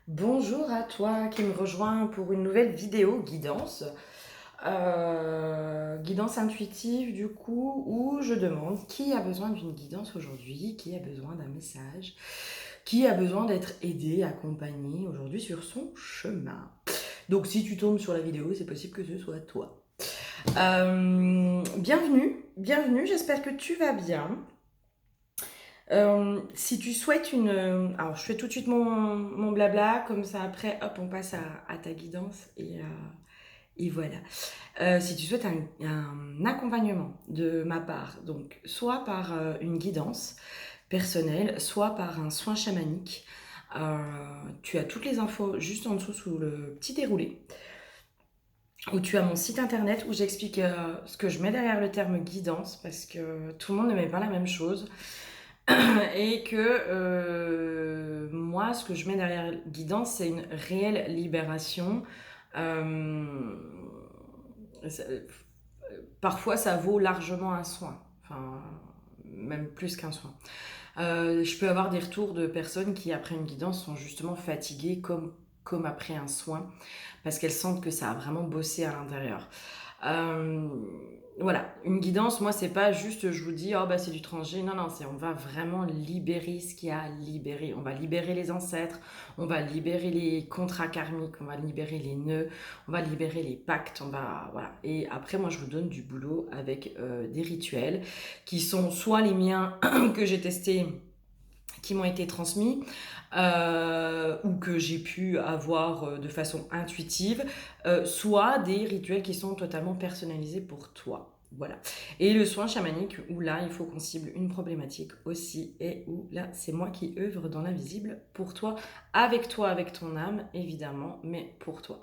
Bonjour à toi qui me rejoins pour une nouvelle vidéo guidance. Guidance intuitive du coup, où je demande qui a besoin d'une guidance aujourd'hui, qui a besoin d'un message, qui a besoin d'être aidé, accompagné aujourd'hui sur son chemin. Donc si tu tombes sur la vidéo, c'est possible que ce soit toi. Bienvenue, j'espère que tu vas bien. Si tu souhaites une... alors, je fais tout de suite mon blabla, comme ça après, hop, on passe à ta guidance et voilà. Si tu souhaites un accompagnement de ma part, donc soit par une guidance personnelle, soit par un soin chamanique, tu as toutes les infos juste en dessous sous le petit déroulé, où tu as mon site internet où j'explique ce que je mets derrière le terme guidance, parce que tout le monde ne met pas la même chose. Et que moi, ce que je mets derrière guidance, c'est une réelle libération. Euh, ça- Parfois, ça vaut largement un soin. Enfin, même plus qu'un soin. Je peux avoir des retours de personnes qui, après une guidance, sont justement fatiguées comme après un soin, parce qu'elles sentent que ça a vraiment bossé à l'intérieur. Euh, voilà, une guidance, moi, c'est pas juste je vous dis, oh bah c'est du transgé. Non, non, c'est on va vraiment libérer ce qu'il y a à libérer. On va libérer les ancêtres, on va libérer les contrats karmiques, on va libérer les nœuds, on va libérer les pactes, on va. Voilà. Et après, moi, je vous donne du boulot avec des rituels qui sont soit les miens que j'ai testés, qui m'ont été transmis, ou que j'ai pu avoir de façon intuitive, soit des rituels qui sont totalement personnalisés pour toi. Voilà. Et le soin chamanique, où là, il faut qu'on cible une problématique aussi, et où là, c'est moi qui œuvre dans l'invisible pour toi, avec ton âme, évidemment, mais pour toi.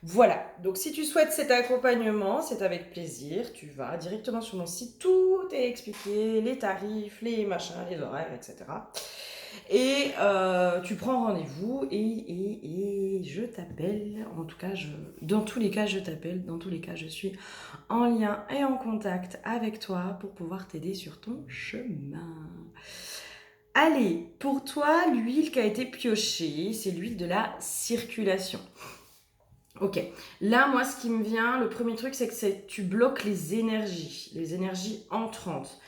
Voilà, donc si tu souhaites cet accompagnement, c'est avec plaisir. Tu vas directement sur mon site, tout est expliqué, les tarifs, les machins, les horaires, etc. Et tu prends rendez-vous et je t'appelle. En tout cas, dans tous les cas, je t'appelle. Dans tous les cas, je suis en lien et en contact avec toi pour pouvoir t'aider sur ton chemin. Allez, pour toi, l'huile qui a été piochée, c'est l'huile de la circulation. Ok, là, moi, ce qui me vient, le premier truc, c'est que tu bloques les énergies entrantes.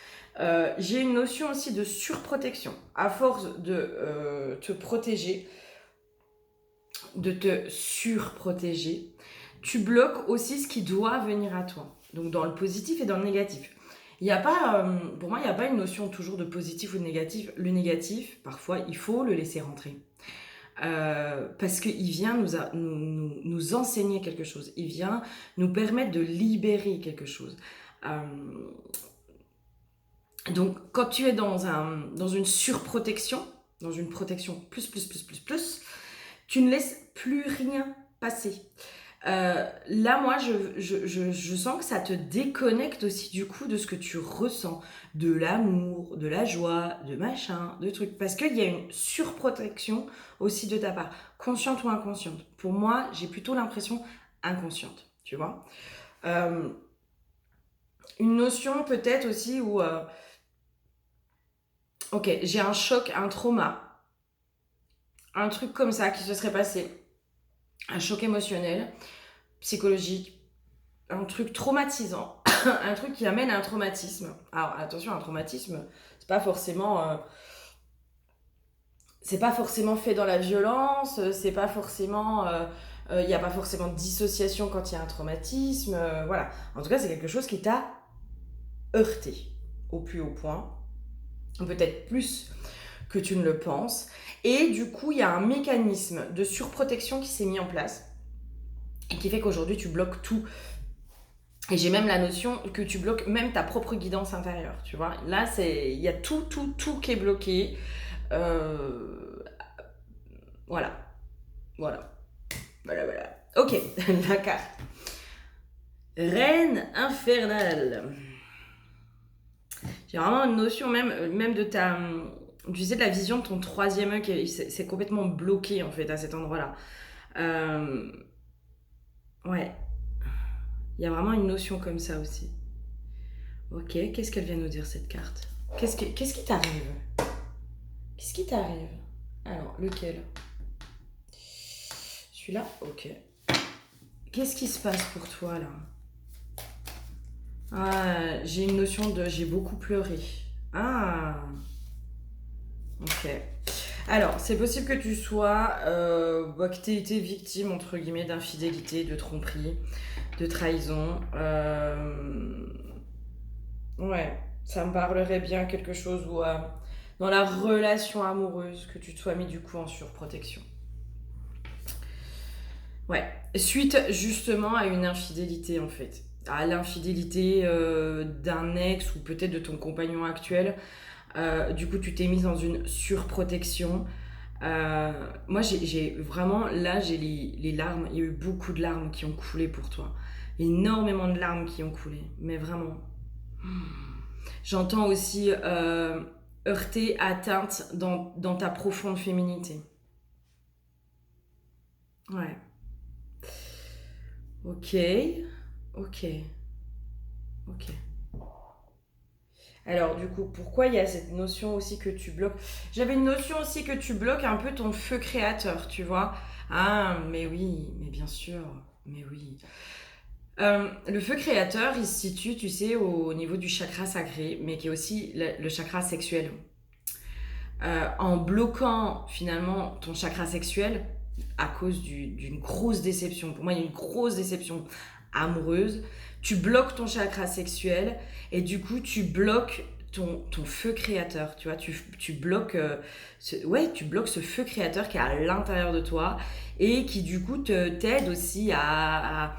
J'ai une notion aussi de surprotection. À force de te protéger, de te surprotéger, tu bloques aussi ce qui doit venir à toi. Donc dans le positif et dans le négatif. Il y a pas, pour moi, il n'y a pas une notion toujours de positif ou de négatif. Le négatif, parfois, il faut le laisser rentrer. Parce qu'il vient nous enseigner quelque chose. Il vient nous permettre de libérer quelque chose. Euh, donc, quand tu es dans une surprotection, dans une protection plus, tu ne laisses plus rien passer. Là, moi, je sens que ça te déconnecte aussi du coup de ce que tu ressens, de l'amour, de la joie, de machin, de trucs. Parce qu'il y a une surprotection aussi de ta part, consciente ou inconsciente. Pour moi, j'ai plutôt l'impression inconsciente, tu vois. Euh, une notion peut-être aussi où, ok, j'ai un choc, un trauma, un truc comme ça qui se serait passé, un choc émotionnel, psychologique, un truc traumatisant, un truc qui amène à un traumatisme. Alors attention, un traumatisme, c'est pas forcément, c'est pas forcément fait dans la violence, c'est pas forcément, il n'y a pas forcément de dissociation quand il y a un traumatisme, voilà. En tout cas, c'est quelque chose qui t'a heurté au plus haut point, peut-être plus que tu ne le penses, et du coup, il y a un mécanisme de surprotection qui s'est mis en place et qui fait qu'aujourd'hui, tu bloques tout. Et j'ai même la notion que tu bloques même ta propre guidance intérieure, tu vois. Là, il y a tout qui est bloqué. Euh, voilà, voilà, voilà. Ok, la carte. Reine infernale. J'ai vraiment une notion même de ta... Tu sais, de la vision de ton troisième œil, c'est complètement bloqué en fait à cet endroit-là. Euh, ouais, il y a vraiment une notion comme ça aussi. Ok, qu'est-ce qu'elle vient nous dire cette carte? Qu'est-ce qui t'arrive? Qu'est-ce qui t'arrive? Alors, lequel? Celui-là, ok. Qu'est-ce qui se passe pour toi là? Ah, j'ai une notion de j'ai beaucoup pleuré. Ah, ok. Alors, c'est possible que tu sois, que tu aies été victime, entre guillemets, d'infidélité, de tromperie, de trahison. Ouais, ça me parlerait bien quelque chose où, dans la relation amoureuse, que tu te sois mis du coup en surprotection. Ouais, suite justement à une infidélité en fait. À l'infidélité d'un ex ou peut-être de ton compagnon actuel. Du coup, tu t'es mise dans une surprotection. Moi, j'ai vraiment, là, j'ai les larmes. Il y a eu beaucoup de larmes qui ont coulé pour toi. Énormément de larmes qui ont coulé. Mais vraiment. J'entends aussi heurtée, atteinte dans ta profonde féminité. Ouais. Ok. Ok. Ok. Alors, du coup, pourquoi il y a cette notion aussi que tu bloques? J'avais une notion aussi que tu bloques un peu ton feu créateur, tu vois. Ah, mais oui, mais bien sûr, mais oui. Le feu créateur, il se situe, tu sais, au niveau du chakra sacré, mais qui est aussi le chakra sexuel. En bloquant finalement ton chakra sexuel à cause d'une grosse déception, pour moi il y a une grosse déception amoureuse, tu bloques ton chakra sexuel et du coup tu bloques ton feu créateur, tu vois, tu bloques, tu bloques ce feu créateur qui est à l'intérieur de toi et qui du coup t'aide aussi à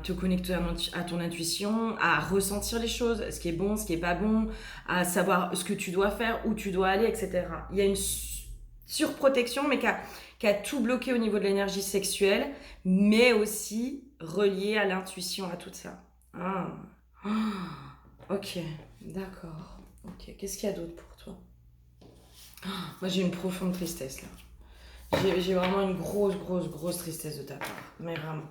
te connecter à ton intuition, à ressentir les choses, ce qui est bon, ce qui est pas bon, à savoir ce que tu dois faire, où tu dois aller, etc. Il y a une surprotection, mais qui a tout bloqué au niveau de l'énergie sexuelle, mais aussi relié à l'intuition, à tout ça. Ah. Ok, d'accord. Ok, qu'est-ce qu'il y a d'autre pour toi? Moi, j'ai une profonde tristesse là. J'ai vraiment une grosse tristesse de ta part. Mais vraiment.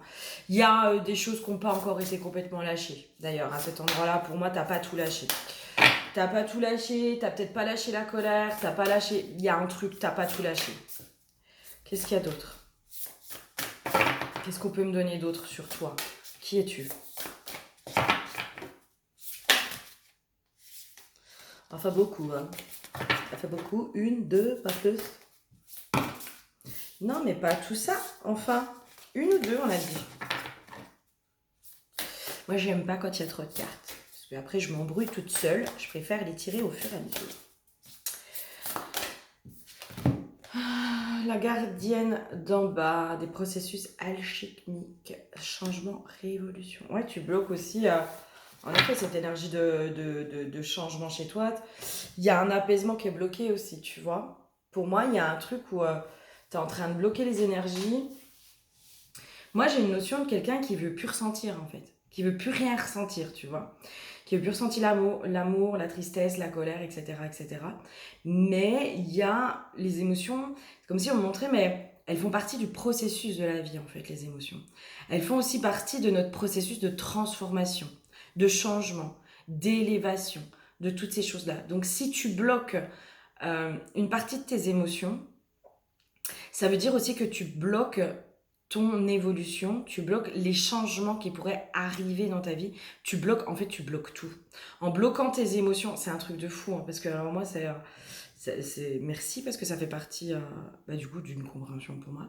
Il y a des choses qui n'ont pas encore été complètement lâchées. D'ailleurs, à cet endroit-là, pour moi, t'as pas tout lâché. T'as pas tout lâché, t'as peut-être pas lâché la colère, t'as pas lâché. Il y a un truc, t'as pas tout lâché. Qu'est-ce qu'il y a d'autre? Qu'est-ce qu'on peut me donner d'autre sur toi? Qui es-tu? Enfin, beaucoup, hein. Ça fait beaucoup. Une, deux, pas plus. Non, mais pas tout ça. Enfin, une ou deux, on a dit. Moi, j'aime pas quand il y a trop de cartes. Parce que après, je m'embrouille toute seule. Je préfère les tirer au fur et à mesure. La gardienne d'en bas, des processus alchimiques, changement, révolution. Ouais, tu bloques aussi, en effet, cette énergie de changement chez toi. Il y a un apaisement qui est bloqué aussi, tu vois. Pour moi, il y a un truc où tu es en train de bloquer les énergies. Moi, j'ai une notion de quelqu'un qui veut plus ressentir, en fait. Qui veut plus rien ressentir, tu vois. Qui veut plus ressentir l'amour, la tristesse, la colère, etc., etc. Mais il y a les émotions, c'est comme si on montrait, mais elles font partie du processus de la vie, en fait, les émotions. Elles font aussi partie de notre processus de transformation, de changement, d'élévation, de toutes ces choses-là. Donc, si tu bloques une partie de tes émotions, ça veut dire aussi que tu bloques ton évolution, tu bloques les changements qui pourraient arriver dans ta vie, tu bloques tout. En bloquant tes émotions, c'est un truc de fou, hein, parce que alors moi, merci parce que ça fait partie du coup d'une compréhension pour moi.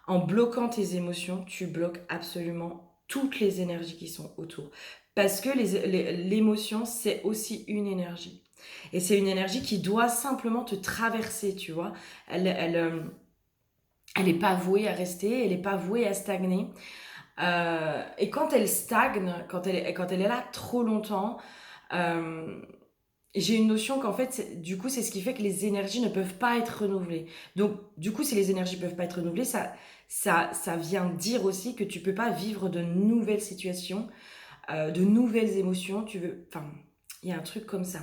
En bloquant tes émotions, tu bloques absolument toutes les énergies qui sont autour. Parce que l'émotion, c'est aussi une énergie. Et c'est une énergie qui doit simplement te traverser, tu vois. Elle n'est pas vouée à rester, elle n'est pas vouée à stagner. Et quand elle stagne, quand elle est là trop longtemps, euh, j'ai une notion qu'en fait, du coup, c'est ce qui fait que les énergies ne peuvent pas être renouvelées. Donc, du coup, si les énergies ne peuvent pas être renouvelées, ça vient dire aussi que tu ne peux pas vivre de nouvelles situations, de nouvelles émotions. Enfin, il y a un truc comme ça.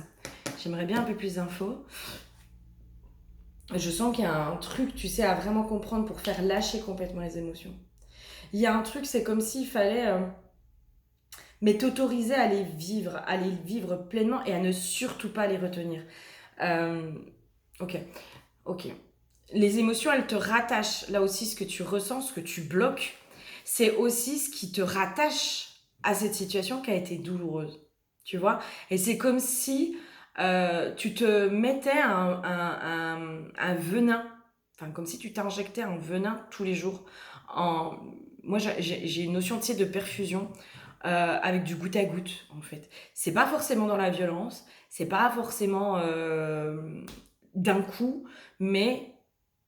J'aimerais bien un peu plus d'infos. Je sens qu'il y a un truc, tu sais, à vraiment comprendre pour faire lâcher complètement les émotions. Il y a un truc, c'est comme s'il fallait, mais t'autoriser à les vivre pleinement et à ne surtout pas les retenir. Euh, ok, ok. les émotions, elles te rattachent. Là aussi, ce que tu ressens, ce que tu bloques, c'est aussi ce qui te rattache à cette situation qui a été douloureuse. Tu vois? Et c'est comme si tu te mettais un venin, enfin comme si tu t'injectais un venin tous les jours. En... Moi, j'ai une notion, tu sais, de perfusion avec du goutte à goutte, en fait. C'est pas forcément dans la violence, c'est pas forcément d'un coup, mais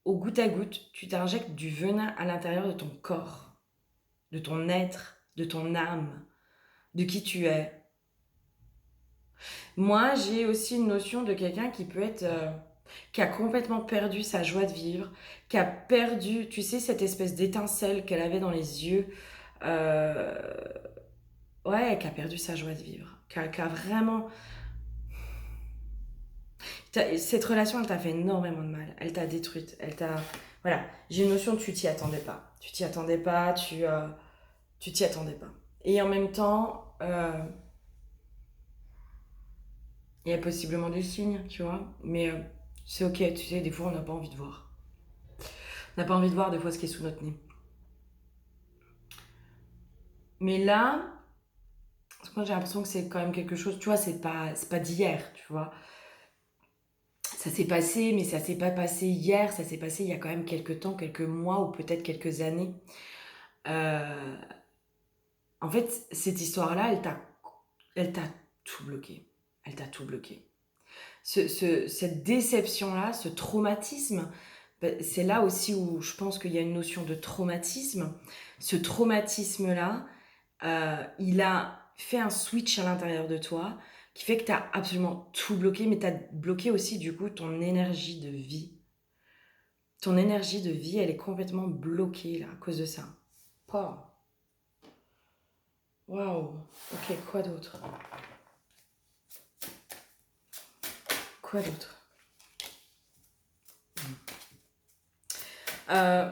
au goutte à goutte, tu t'injectes du venin à l'intérieur de ton corps, de ton être, de ton âme, de qui tu es. Moi, j'ai aussi une notion de quelqu'un qui peut être... qui a complètement perdu sa joie de vivre, qui a perdu, tu sais, cette espèce d'étincelle qu'elle avait dans les yeux. Euh, ouais, qui a perdu sa joie de vivre. Qui a vraiment... Cette relation, elle t'a fait énormément de mal. Elle t'a détruite. Elle t'a... Voilà. J'ai une notion de tu t'y attendais pas. Tu t'y attendais pas, tu t'y attendais pas. Et en même temps, il y a possiblement des signes, tu vois. Mais c'est ok, tu sais, des fois, on n'a pas envie de voir. On n'a pas envie de voir des fois ce qui est sous notre nez. Mais là, moi j'ai l'impression que c'est quand même quelque chose, tu vois, c'est pas d'hier, tu vois. Ça s'est passé, mais ça s'est pas passé hier, ça s'est passé il y a quand même quelques temps, quelques mois ou peut-être quelques années. Euh, En fait, cette histoire-là, elle t'a tout bloqué. Elle t'a tout bloqué. Cette déception-là, ce traumatisme, c'est là aussi où je pense qu'il y a une notion de traumatisme. Ce traumatisme-là, il a fait un switch à l'intérieur de toi qui fait que tu as absolument tout bloqué, mais tu as bloqué aussi du coup ton énergie de vie. Ton énergie de vie, elle est complètement bloquée là à cause de ça. Oh. Waouh. Ok, quoi d'autre? Quoi d'autre? Euh,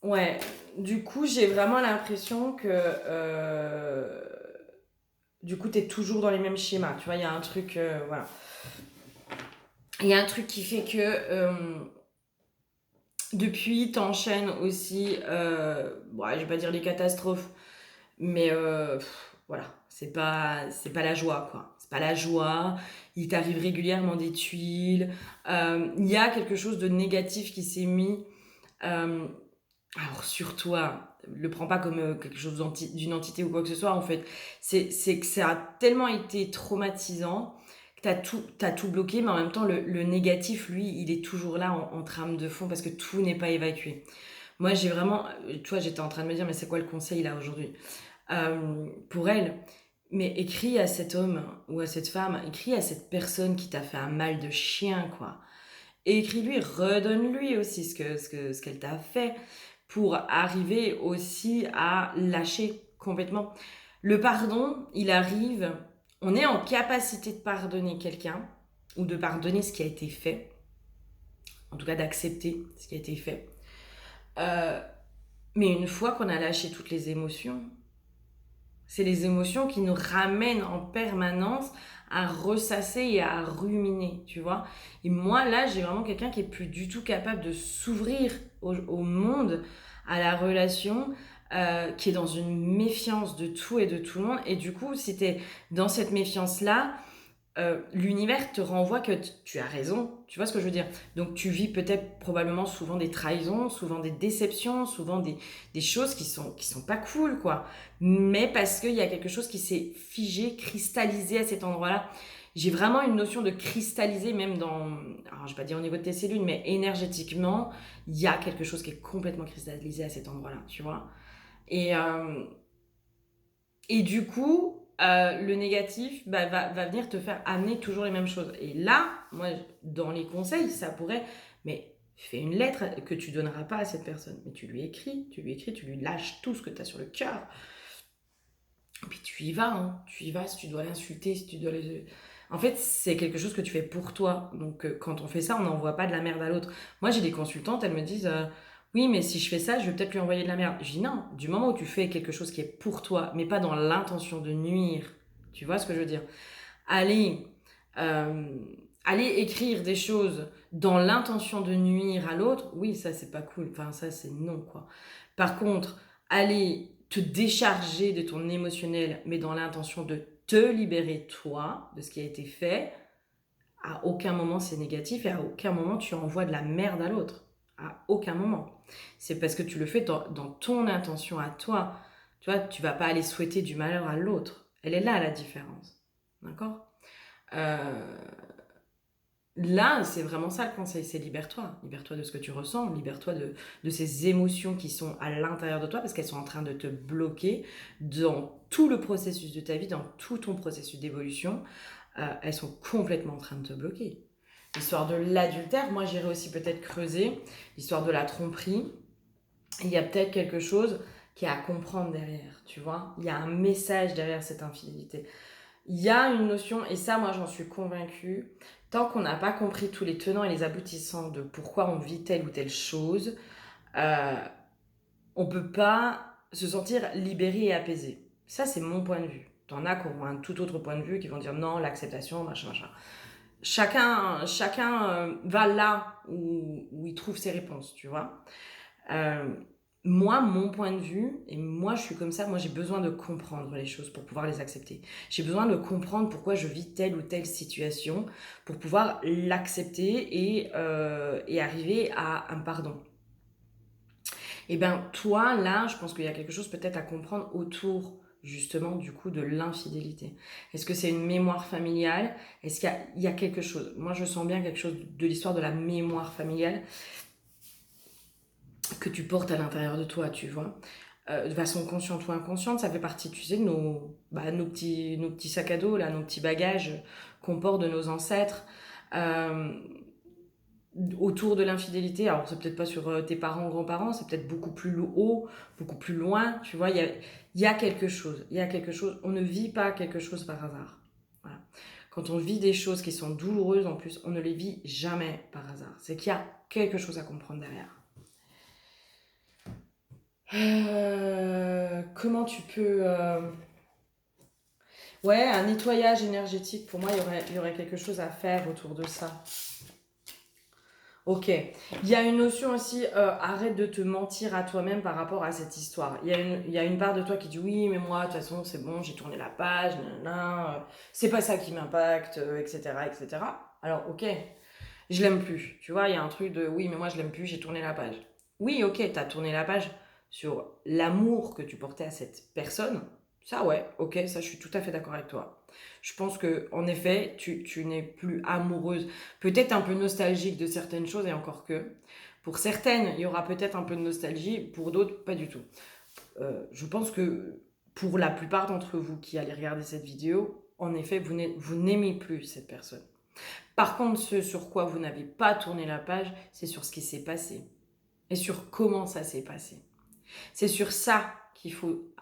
ouais, du coup, j'ai vraiment l'impression que du coup, t'es toujours dans les mêmes schémas. Tu vois, il y a un truc, voilà. Il y a un truc qui fait que depuis, t'enchaînes aussi, ouais, je vais pas dire les catastrophes, mais voilà, c'est pas la joie, quoi. C'est pas la joie. Il t'arrive régulièrement des tuiles. Il y a quelque chose de négatif qui s'est mis. euh, Alors sur toi, le prends pas comme quelque chose d'une entité ou quoi que ce soit en fait. C'est que ça a tellement été traumatisant que t'as tout bloqué, mais en même temps le négatif, lui, il est toujours là en trame de fond parce que tout n'est pas évacué. Moi j'ai vraiment, tu vois, j'étais en train de me dire mais c'est quoi le conseil là aujourd'hui pour elle? Mais écris à cet homme ou à cette femme, écris à cette personne qui t'a fait un mal de chien quoi. Et écris-lui, redonne-lui aussi ce qu'elle t'a fait pour arriver aussi à lâcher complètement. Le pardon, il arrive, on est en capacité de pardonner quelqu'un ou de pardonner ce qui a été fait, en tout cas d'accepter ce qui a été fait. Euh, mais une fois qu'on a lâché toutes les émotions, c'est les émotions qui nous ramènent en permanence à ressasser et à ruminer, tu vois. Et moi, là, j'ai vraiment quelqu'un qui est plus du tout capable de s'ouvrir au monde, à la relation, qui est dans une méfiance de tout et de tout le monde. Et du coup, si t'es dans cette méfiance-là, l'univers te renvoie que tu as raison, tu vois ce que je veux dire. Donc tu vis peut-être probablement souvent des trahisons, souvent des déceptions, souvent des choses qui sont pas cool quoi. Mais parce qu'il y a quelque chose qui s'est figé, cristallisé à cet endroit-là. J'ai vraiment une notion de cristalliser même dans, alors je vais pas dire au niveau de tes cellules, mais énergétiquement, il y a quelque chose qui est complètement cristallisé à cet endroit-là, tu vois. Et, euh, et du coup, le négatif va venir te faire amener toujours les mêmes choses. Et là, moi, dans les conseils, ça pourrait... Mais fais une lettre que tu donneras pas à cette personne. Mais tu lui écris, tu lui lâches tout ce que tu as sur le cœur. Et puis tu y vas, hein. Tu y vas si tu dois l'insulter, si tu dois les... En fait, c'est quelque chose que tu fais pour toi. Donc, quand on fait ça, on n'envoie pas de la merde à l'autre. Moi, j'ai des consultantes, elles me disent oui, mais si je fais ça, je vais peut-être lui envoyer de la merde. Je dis non, du moment où tu fais quelque chose qui est pour toi, mais pas dans l'intention de nuire. Tu vois ce que je veux dire? Aller, euh, aller écrire des choses dans l'intention de nuire à l'autre, oui, ça c'est pas cool. Enfin, ça c'est non, quoi. Par contre, aller te décharger de ton émotionnel, mais dans l'intention de te libérer toi de ce qui a été fait, à aucun moment c'est négatif et à aucun moment tu envoies de la merde à l'autre. À aucun moment. C'est parce que tu le fais dans ton intention à toi. Tu vois, tu vas pas aller souhaiter du malheur à l'autre. Elle est là la différence. D'accord? euh, Là, c'est vraiment ça le conseil, c'est libère-toi. Libère-toi de ce que tu ressens, libère-toi de ces émotions qui sont à l'intérieur de toi parce qu'elles sont en train de te bloquer dans tout le processus de ta vie, dans tout ton processus d'évolution. Elles sont complètement en train de te bloquer. L'histoire de l'adultère, moi j'irais aussi peut-être creuser l'histoire de la tromperie. Il y a peut-être quelque chose qui est à comprendre derrière, tu vois. Il y a un message derrière cette infidélité. Il y a une notion, et ça moi j'en suis convaincue, tant qu'on n'a pas compris tous les tenants et les aboutissants de pourquoi on vit telle ou telle chose, euh, on ne peut pas se sentir libéré et apaisé. Ça c'est mon point de vue. T'en as qui auront un tout autre point de vue, qui vont dire non, l'acceptation, machin, machin. Chacun va là où il trouve ses réponses, tu vois. Euh, Moi, mon point de vue, et moi je suis comme ça, moi j'ai besoin de comprendre les choses pour pouvoir les accepter. J'ai besoin de comprendre pourquoi je vis telle ou telle situation pour pouvoir l'accepter et arriver à un pardon. Et bien toi, là, je pense qu'il y a quelque chose peut-être à comprendre autour justement du coup de l'infidélité. Est-ce que c'est une mémoire familiale? Est-ce qu'il y a quelque chose? Moi je sens bien quelque chose de l'histoire de la mémoire familiale que tu portes à l'intérieur de toi, tu vois. De façon consciente ou inconsciente, ça fait partie, tu sais, de nos petits sacs à dos, là, nos petits bagages qu'on porte de nos ancêtres euh, autour de l'infidélité. Alors, c'est peut-être pas sur tes parents, grands-parents, c'est peut-être beaucoup plus haut, beaucoup plus loin, tu vois. Il y a quelque chose, il y a quelque chose. On ne vit pas quelque chose par hasard. Voilà. Quand on vit des choses qui sont douloureuses, en plus, on ne les vit jamais par hasard. C'est qu'il y a quelque chose à comprendre derrière. Comment tu peux... Ouais, un nettoyage énergétique, pour moi, il y aurait quelque chose à faire autour de ça. Ok. Il y a une notion aussi, arrête de te mentir à toi-même par rapport à cette histoire. Il y a une part de toi qui dit oui, mais moi, de toute façon, c'est bon, j'ai tourné la page, nanana, c'est pas ça qui m'impacte, etc., etc. Alors, ok, je l'aime plus. Tu vois, il y a un truc de oui, mais moi, je l'aime plus, j'ai tourné la page. Oui, ok, t'as tourné la page sur l'amour que tu portais à cette personne. Ça, ouais, ok, ça, je suis tout à fait d'accord avec toi. Je pense que, en effet, tu n'es plus amoureuse, peut-être un peu nostalgique de certaines choses, et encore que. Pour certaines, il y aura peut-être un peu de nostalgie, pour d'autres, pas du tout. Je pense que pour la plupart d'entre vous qui allez regarder cette vidéo, en effet, vous n'aimez plus cette personne. Par contre, ce sur quoi vous n'avez pas tourné la page, c'est sur ce qui s'est passé et sur comment ça s'est passé. C'est sur ça qu'il faut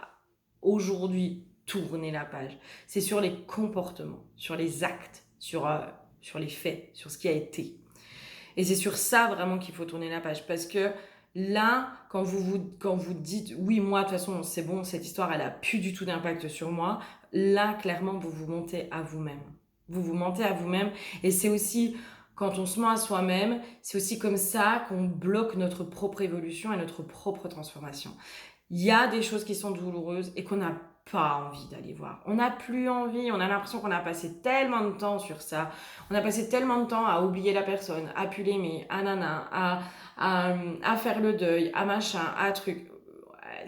aujourd'hui tourner la page. C'est sur les comportements, sur les actes, sur les faits, sur ce qui a été. Et c'est sur ça vraiment qu'il faut tourner la page. Parce que là, quand vous dites oui, moi, de toute façon, c'est bon, cette histoire, elle a plus du tout d'impact sur moi, là, clairement, vous vous mentez à vous-même. Vous vous mentez à vous-même. Et c'est aussi, quand on se ment à soi-même, c'est aussi comme ça qu'on bloque notre propre évolution et notre propre transformation. Il y a des choses qui sont douloureuses et qu'on n'a pas envie d'aller voir. On n'a plus envie, on a l'impression qu'on a passé tellement de temps sur ça. On a passé tellement de temps à oublier la personne, à plus l'aimer, à nana, à faire le deuil, à machin, à truc.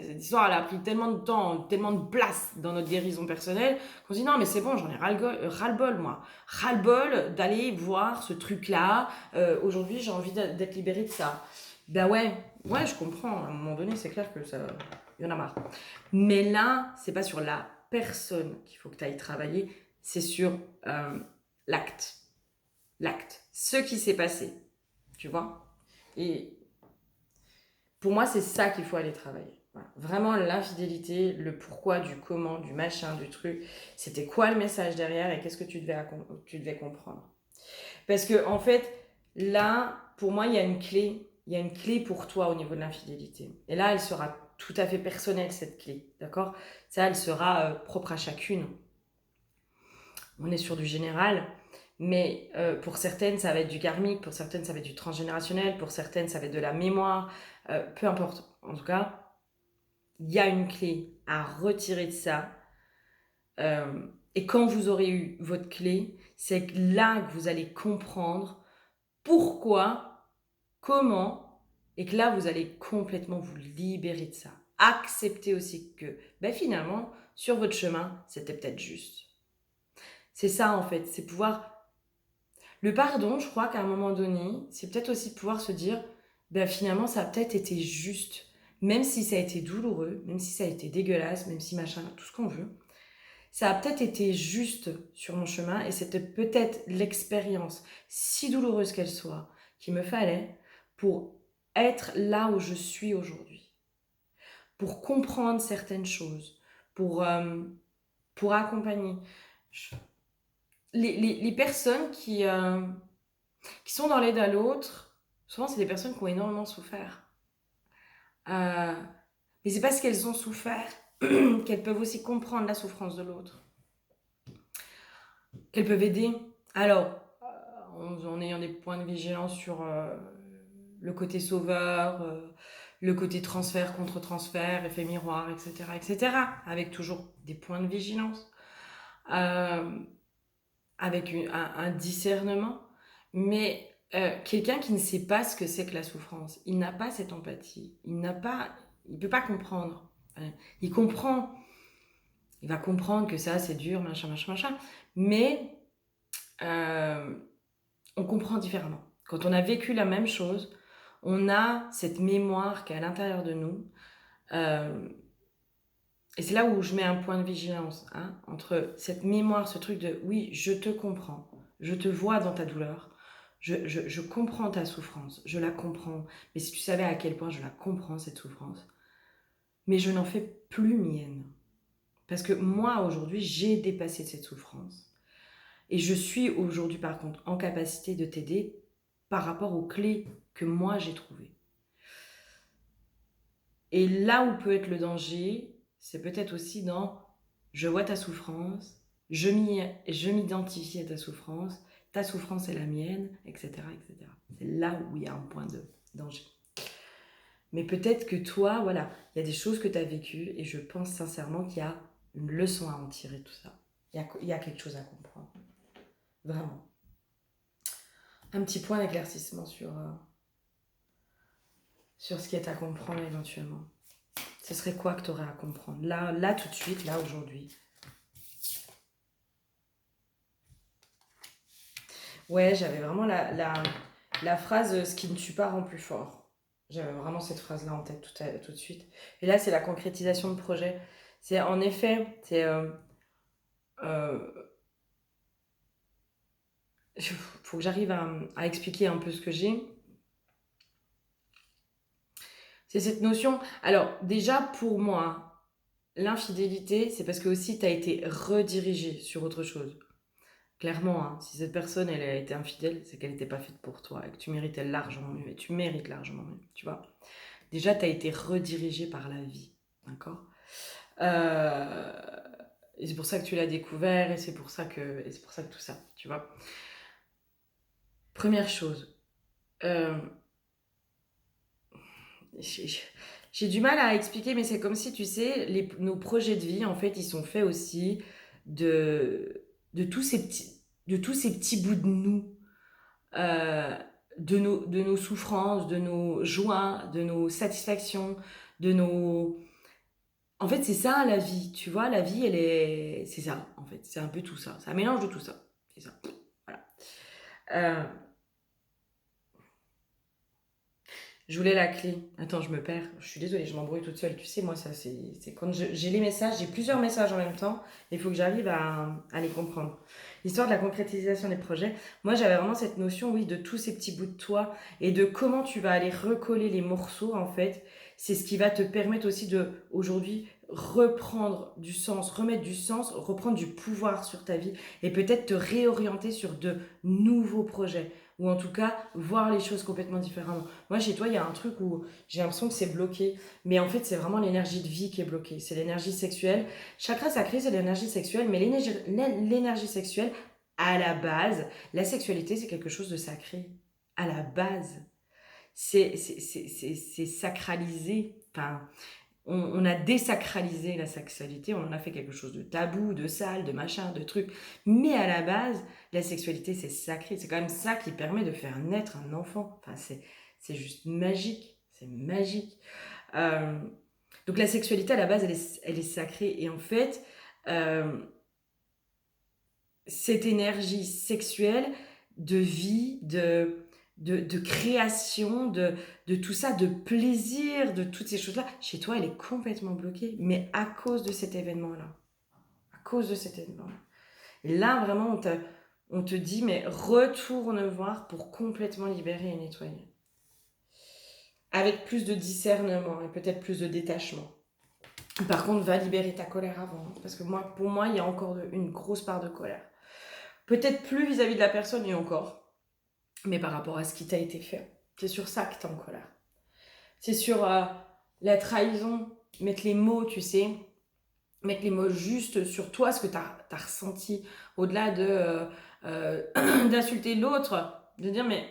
Cette histoire, elle a pris tellement de temps, tellement de place dans notre guérison personnelle qu'on se dit non, mais c'est bon, j'en ai ras-le-bol, moi. Ras-le-bol d'aller voir ce truc-là. Aujourd'hui, j'ai envie d'être libérée de ça. Ben ouais, je comprends. À un moment donné, c'est clair que ça, il y en a marre. Mais là, c'est pas sur la personne qu'il faut que tu ailles travailler, c'est sur l'acte. L'acte. Ce qui s'est passé. Tu vois? Et pour moi, c'est ça qu'il faut aller travailler. Voilà. Vraiment, l'infidélité, le pourquoi, du comment, du machin, du truc. C'était quoi le message derrière et qu'est-ce que tu devais comprendre. Parce que, en fait, là, pour moi, il y a une clé. Il y a une clé pour toi au niveau de l'infidélité. Et là, elle sera tout à fait personnelle, cette clé. D'accord? Ça, elle sera propre à chacune. On est sur du général. Mais pour certaines, ça va être du karmique, pour certaines, ça va être du transgénérationnel, pour certaines, ça va être de la mémoire, peu importe. En tout cas, il y a une clé à retirer de ça. Et quand vous aurez eu votre clé, c'est là que vous allez comprendre pourquoi, comment, et que là, vous allez complètement vous libérer de ça. Accepter aussi que, ben finalement, sur votre chemin, c'était peut-être juste. C'est ça, en fait, c'est pouvoir... Le pardon, je crois qu'à un moment donné, c'est peut-être aussi pouvoir se dire, ben finalement, ça a peut-être été juste. Même si ça a été douloureux, même si ça a été dégueulasse, même si machin, tout ce qu'on veut, ça a peut-être été juste sur mon chemin et c'était peut-être l'expérience, si douloureuse qu'elle soit, qu'il me fallait pour être là où je suis aujourd'hui, pour comprendre certaines choses, pour accompagner. Les personnes qui sont dans l'aide à l'autre, souvent c'est des personnes qui ont énormément souffert. Mais c'est parce qu'elles ont souffert qu'elles peuvent aussi comprendre la souffrance de l'autre, qu'elles peuvent aider. Alors, en ayant des points de vigilance sur le côté sauveur, le côté transfert contre transfert, effet miroir, etc., etc., avec toujours des points de vigilance, avec un discernement, mais quelqu'un qui ne sait pas ce que c'est que la souffrance, il n'a pas cette empathie, il peut pas comprendre. Il comprend, il va comprendre que ça c'est dur, machin, machin, machin, mais on comprend différemment. Quand on a vécu la même chose, on a cette mémoire qui est à l'intérieur de nous. Et c'est là où je mets un point de vigilance, hein, entre cette mémoire, ce truc de oui, je te comprends, je te vois dans ta douleur, je comprends ta souffrance, je la comprends. Mais si tu savais à quel point je la comprends, cette souffrance, mais je n'en fais plus mienne. Parce que moi, aujourd'hui, j'ai dépassé cette souffrance. Et je suis aujourd'hui, par contre, en capacité de t'aider par rapport aux clés que moi j'ai trouvées. Et là où peut être le danger, c'est peut-être aussi dans je vois ta souffrance, je m'identifie à ta souffrance est la mienne, etc., etc. C'est là où il y a un point de danger. Mais peut-être que toi, voilà, il y a des choses que tu as vécues et je pense sincèrement qu'il y a une leçon à en tirer de tout ça. Il y a quelque chose à comprendre. Vraiment. Un petit point d'éclaircissement sur ce qui est à comprendre éventuellement. Ce serait quoi que tu aurais à comprendre là, tout de suite, là, aujourd'hui? Ouais, j'avais vraiment la phrase ce qui ne tue pas rend plus fort. J'avais vraiment cette phrase-là en tête tout de suite. Et là, c'est la concrétisation de projet. C'est en effet, euh, faut que j'arrive à expliquer un peu ce que j'ai. C'est cette notion. Alors, déjà, pour moi, l'infidélité, c'est parce que aussi tu as été redirigé sur autre chose. Clairement, hein, si cette personne elle a été infidèle, c'est qu'elle n'était pas faite pour toi et que tu méritais largement mieux. Et tu mérites largement mieux, tu vois. Déjà, tu as été redirigé par la vie, d'accord. Euh, Et c'est pour ça que tu l'as découvert et c'est pour ça que tout ça, tu vois. Première chose, euh, j'ai j'ai du mal à expliquer, mais c'est comme si, tu sais, nos projets de vie, en fait, ils sont faits aussi de, de, tous ces petits, de tous ces petits bouts de nous, euh, de nos souffrances, de nos joies, de nos satisfactions, de nos... En fait, c'est ça la vie, tu vois, la vie, c'est ça, en fait, c'est un peu tout ça, c'est un mélange de tout ça, c'est ça, voilà. Euh, Je voulais la clé. Attends, je me perds. Je suis désolée, je m'embrouille toute seule. Tu sais, moi, ça, c'est quand j'ai les messages, j'ai plusieurs messages en même temps. Et il faut que j'arrive à les comprendre. L'histoire de la concrétisation des projets. Moi, j'avais vraiment cette notion, oui, de tous ces petits bouts de toi et de comment tu vas aller recoller les morceaux, en fait. C'est ce qui va te permettre aussi de, aujourd'hui, reprendre du sens, remettre du sens, reprendre du pouvoir sur ta vie et peut-être te réorienter sur de nouveaux projets. Ou en tout cas, voir les choses complètement différemment. Moi, chez toi, il y a un truc où j'ai l'impression que c'est bloqué. Mais en fait, c'est vraiment l'énergie de vie qui est bloquée. C'est l'énergie sexuelle. Chakra sacré, c'est l'énergie sexuelle. Mais l'énergie sexuelle à la base, la sexualité, c'est quelque chose de sacré. À la base, c'est sacralisé. Enfin, on a désacralisé la sexualité, on en a fait quelque chose de tabou, de sale, de machin, de truc. Mais à la base, la sexualité, c'est sacré. C'est quand même ça qui permet de faire naître un enfant. Enfin, c'est juste magique. C'est magique. Euh, donc la sexualité, à la base, elle est sacrée. Et en fait, euh, cette énergie sexuelle de vie, de création, de tout ça, de plaisir, de toutes ces choses-là, chez toi, elle est complètement bloquée, mais à cause de cet événement-là. À cause de cet événement-là. Et là, vraiment, on te dit, mais retourne voir pour complètement libérer et nettoyer. Avec plus de discernement et peut-être plus de détachement. Par contre, va libérer ta colère avant. Parce que pour moi, il y a encore une grosse part de colère. Peut-être plus vis-à-vis de la personne et encore, mais par rapport à ce qui t'a été fait. C'est sur ça que t'es en colère. C'est sur la trahison, mettre les mots, tu sais, mettre les mots justes sur toi, ce que t'as ressenti, au-delà d'insulter l'autre, de dire, mais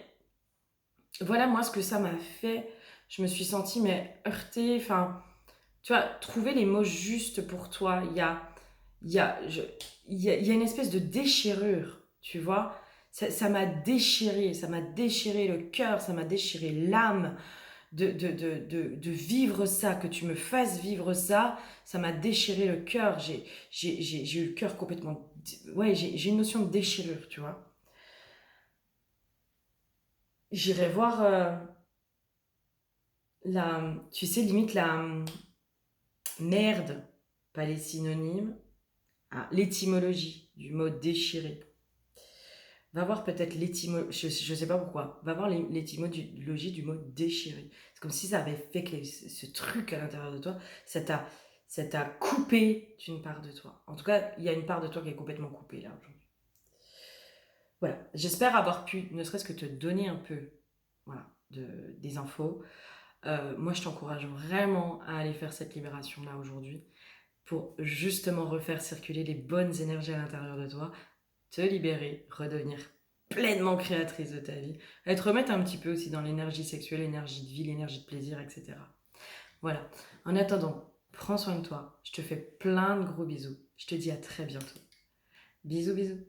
voilà moi ce que ça m'a fait, je me suis sentie mais heurtée, enfin, tu vois, trouver les mots justes pour toi, il y a, je- il y a une espèce de déchirure, tu vois. Ça m'a déchiré, ça m'a déchiré le cœur, ça m'a déchiré l'âme de vivre ça, que tu me fasses vivre ça, ça m'a déchiré le cœur. J'ai eu le cœur complètement. Ouais, j'ai une notion de déchirure, tu vois. J'irai voir tu sais, limite la merde, pas les synonymes, l'étymologie du mot déchiré. Va voir peut-être l'étymologie, je sais pas pourquoi, va voir l'étymologie du mot déchiré. C'est comme si ça avait fait que ce truc à l'intérieur de toi, ça t'a coupé d'une part de toi. En tout cas, il y a une part de toi qui est complètement coupée là aujourd'hui. Voilà, j'espère avoir pu, ne serait-ce que te donner un peu voilà, des infos. Moi, je t'encourage vraiment à aller faire cette libération-là aujourd'hui pour justement refaire circuler les bonnes énergies à l'intérieur de toi, te libérer, redevenir pleinement créatrice de ta vie, et te remettre un petit peu aussi dans l'énergie sexuelle, l'énergie de vie, l'énergie de plaisir, etc. Voilà. En attendant, prends soin de toi. Je te fais plein de gros bisous. Je te dis à très bientôt. Bisous, bisous.